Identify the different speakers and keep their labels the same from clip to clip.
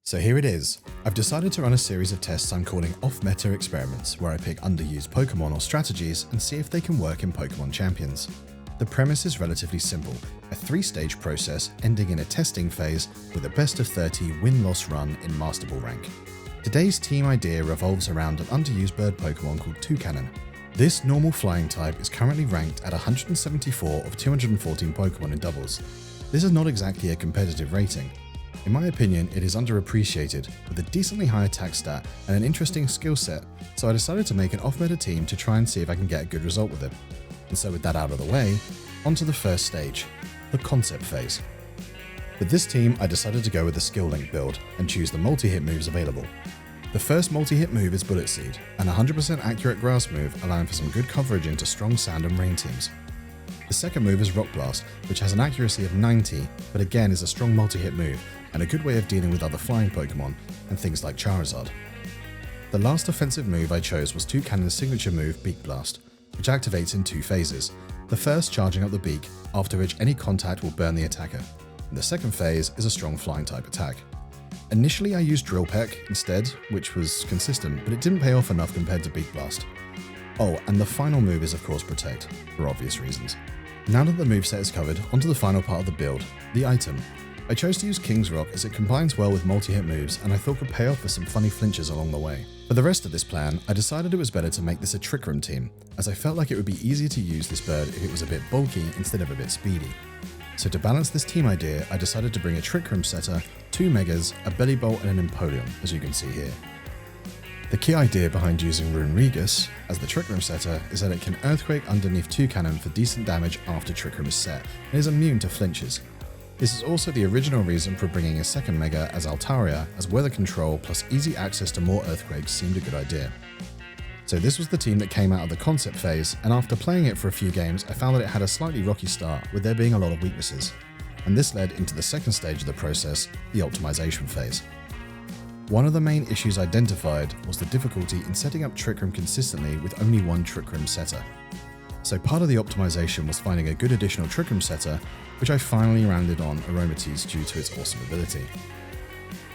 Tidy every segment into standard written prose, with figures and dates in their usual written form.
Speaker 1: So here it is. I've decided to run a series of tests I'm calling off-meta experiments, where I pick underused Pokemon or strategies and see if they can work in Pokemon Champions. The premise is relatively simple, a 3-stage process ending in a testing phase with a best of 30 win-loss run in Master Ball rank. Today's team idea revolves around an underused bird Pokemon called Toucannon. This normal flying type is currently ranked at 174 of 214 Pokemon in doubles. This is not exactly a competitive rating. In my opinion, it is underappreciated, with a decently high attack stat and an interesting skill set, so I decided to make an off-meta team to try and see if I can get a good result with it. And so with that out of the way, onto the first stage, the concept phase. With this team, I decided to go with the skill link build and choose the multi-hit moves available. The first multi-hit move is Bullet Seed, an 100% accurate grass move allowing for some good coverage into strong sand and rain teams. The second move is Rock Blast, which has an accuracy of 90, but again is a strong multi-hit move and a good way of dealing with other flying Pokemon and things like Charizard. The last offensive move I chose was Toucannon's signature move Beak Blast, which activates in 2 phases, the first charging up the beak, after which any contact will burn the attacker, and the second phase is a strong flying type attack. Initially I used Drill Peck instead, which was consistent, but it didn't pay off enough compared to Beak Blast. Oh, and the final move is of course Protect, for obvious reasons. Now that the moveset is covered, onto the final part of the build, the item. I chose to use King's Rock as it combines well with multi-hit moves and I thought could pay off for some funny flinches along the way. For the rest of this plan, I decided it was better to make this a Trick Room team, as I felt like it would be easier to use this bird if it was a bit bulky instead of a bit speedy. So to balance this team idea, I decided to bring a Trick Room setter, 2 Megas, a Belly Bolt and an Empoleon, as you can see here. The key idea behind using Rune Regus as the Trick Room setter is that it can Earthquake underneath Toucannon for decent damage after Trick Room is set, and is immune to flinches. This is also the original reason for bringing a second Mega as Altaria, as weather control plus easy access to more Earthquakes seemed a good idea. So this was the team that came out of the concept phase, and after playing it for a few games I found that it had a slightly rocky start, with there being a lot of weaknesses. And this led into the second stage of the process, the optimization phase. One of the main issues identified was the difficulty in setting up Trick Room consistently with only one Trick Room setter. So part of the optimization was finding a good additional Trick Room setter, which I finally rounded on Aromatisse due to its awesome ability.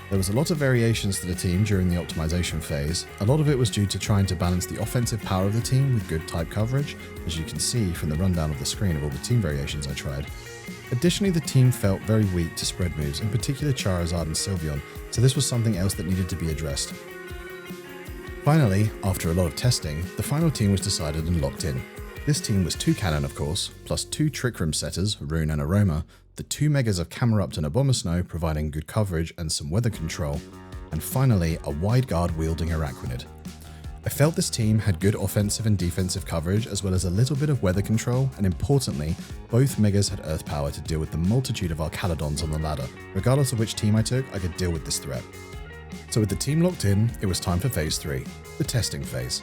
Speaker 1: There was a lot of variations to the team during the optimization phase. A lot of it was due to trying to balance the offensive power of the team with good type coverage, as you can see from the rundown of the screen of all the team variations I tried. Additionally, the team felt very weak to spread moves, in particular Charizard and Sylveon, so this was something else that needed to be addressed. Finally, after a lot of testing, the final team was decided and locked in. This team was Toucannon of course, plus 2 Trick Room setters, Rune and Aroma, the 2 Megas of Camerupt and Abomasnow providing good coverage and some weather control, and finally a wide guard wielding Araquanid. I felt this team had good offensive and defensive coverage as well as a little bit of weather control, and importantly, both Megas had Earth power to deal with the multitude of Archaludons on the ladder. Regardless of which team I took, I could deal with this threat. So with the team locked in, it was time for phase 3, the testing phase.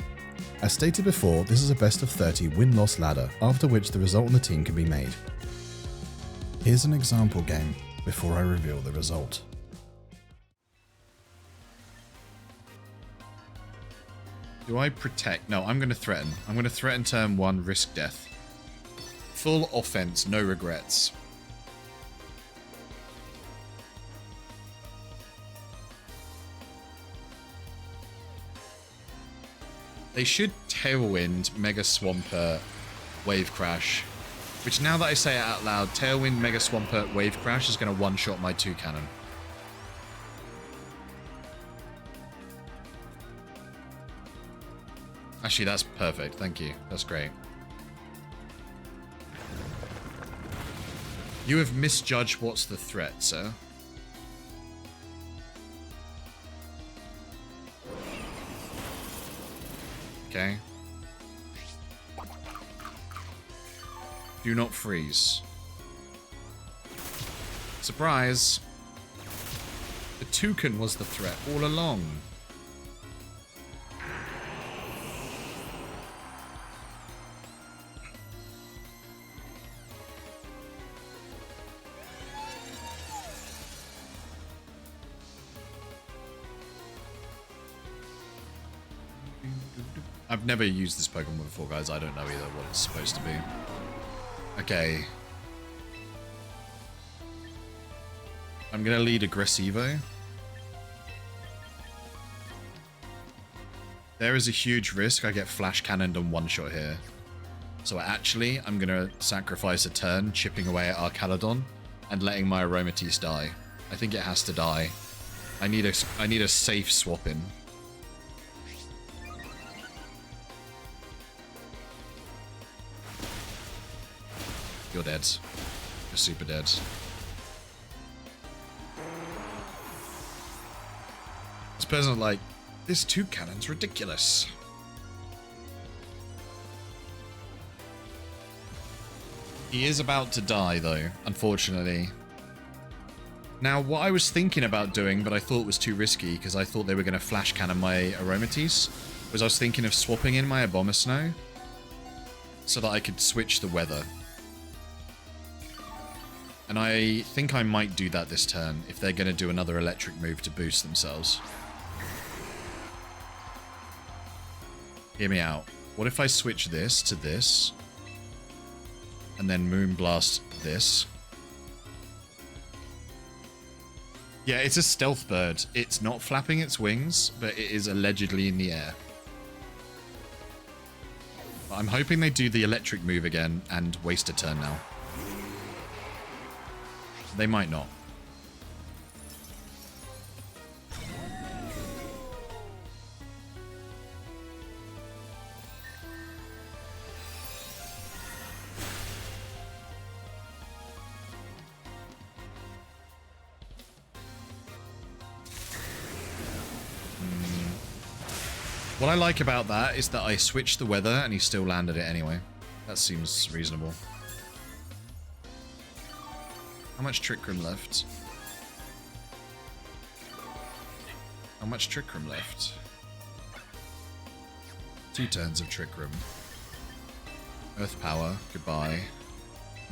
Speaker 1: As stated before, this is a best of 30 win-loss ladder, after which the result on the team can be made. Here's an example game before I reveal the result.
Speaker 2: Do I protect? No, I'm going to threaten. I'm going to threaten turn 1, risk death. Full offense, no regrets. They should Tailwind, Mega Swampert, Wave Crash. Which now that I say it out loud, Tailwind, Mega Swampert, Wave Crash is going to one-shot my Toucannon. Actually, that's perfect. Thank you. That's great. You have misjudged what's the threat, sir. Okay. Do not freeze. Surprise! The Toucan was the threat all along. I've never used this Pokemon before, guys. I don't know either what it's supposed to be. Okay. I'm going to lead Aggressivo. There is a huge risk I get flash cannoned and one-shot here. So actually, I'm going to sacrifice a turn, chipping away at Archaludon and letting my Aromatisse die. I think it has to die. I need a safe swap in. You're dead. You're super dead. This person like, this Toucannon's ridiculous. He is about to die though, unfortunately. Now, what I was thinking about doing, but I thought was too risky, because I thought they were going to flash cannon my Aromatisse, was I was thinking of swapping in my Abomasnow so that I could switch the weather. And I think I might do that this turn, if they're going to do another electric move to boost themselves. Hear me out. What if I switch this to this, and then Moonblast this? Yeah, it's a stealth bird. It's not flapping its wings, but it is allegedly in the air. But I'm hoping they do the electric move again and waste a turn now. They might not. What I like about that is that I switched the weather and he still landed it anyway. That seems reasonable. How much Trick Room left? How much Trick Room left? 2 turns of Trick Room. Earth Power, goodbye.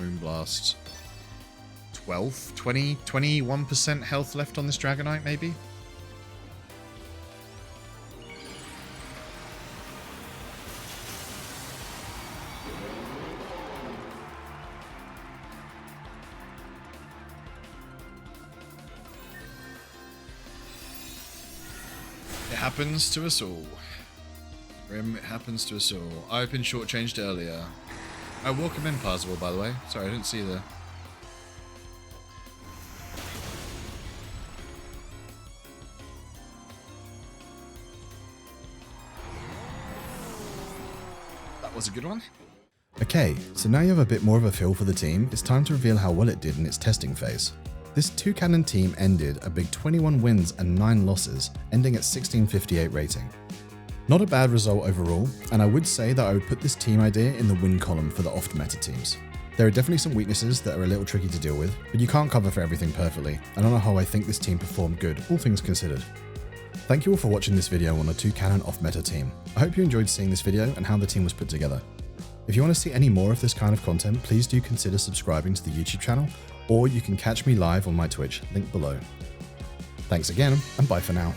Speaker 2: Moonblast. 12? 20? 21% health left on this Dragonite, maybe? It happens to us all. Grim, it happens to us all. I've been shortchanged earlier. Oh, welcome in, Parzival, by the way. Sorry, I didn't see the... That was a good one.
Speaker 1: Okay, so now you have a bit more of a feel for the team, it's time to reveal how well it did in its testing phase. This Toucannon team ended a big 21 wins and 9 losses, ending at 1658 rating. Not a bad result overall, and I would say that I would put this team idea in the win column for the off-meta teams. There are definitely some weaknesses that are a little tricky to deal with, but you can't cover for everything perfectly, and on a whole I think this team performed good, all things considered. Thank you all for watching this video on the Toucannon off-meta team. I hope you enjoyed seeing this video and how the team was put together. If you want to see any more of this kind of content, please do consider subscribing to the YouTube channel, or you can catch me live on my Twitch, link below. Thanks again, and bye for now.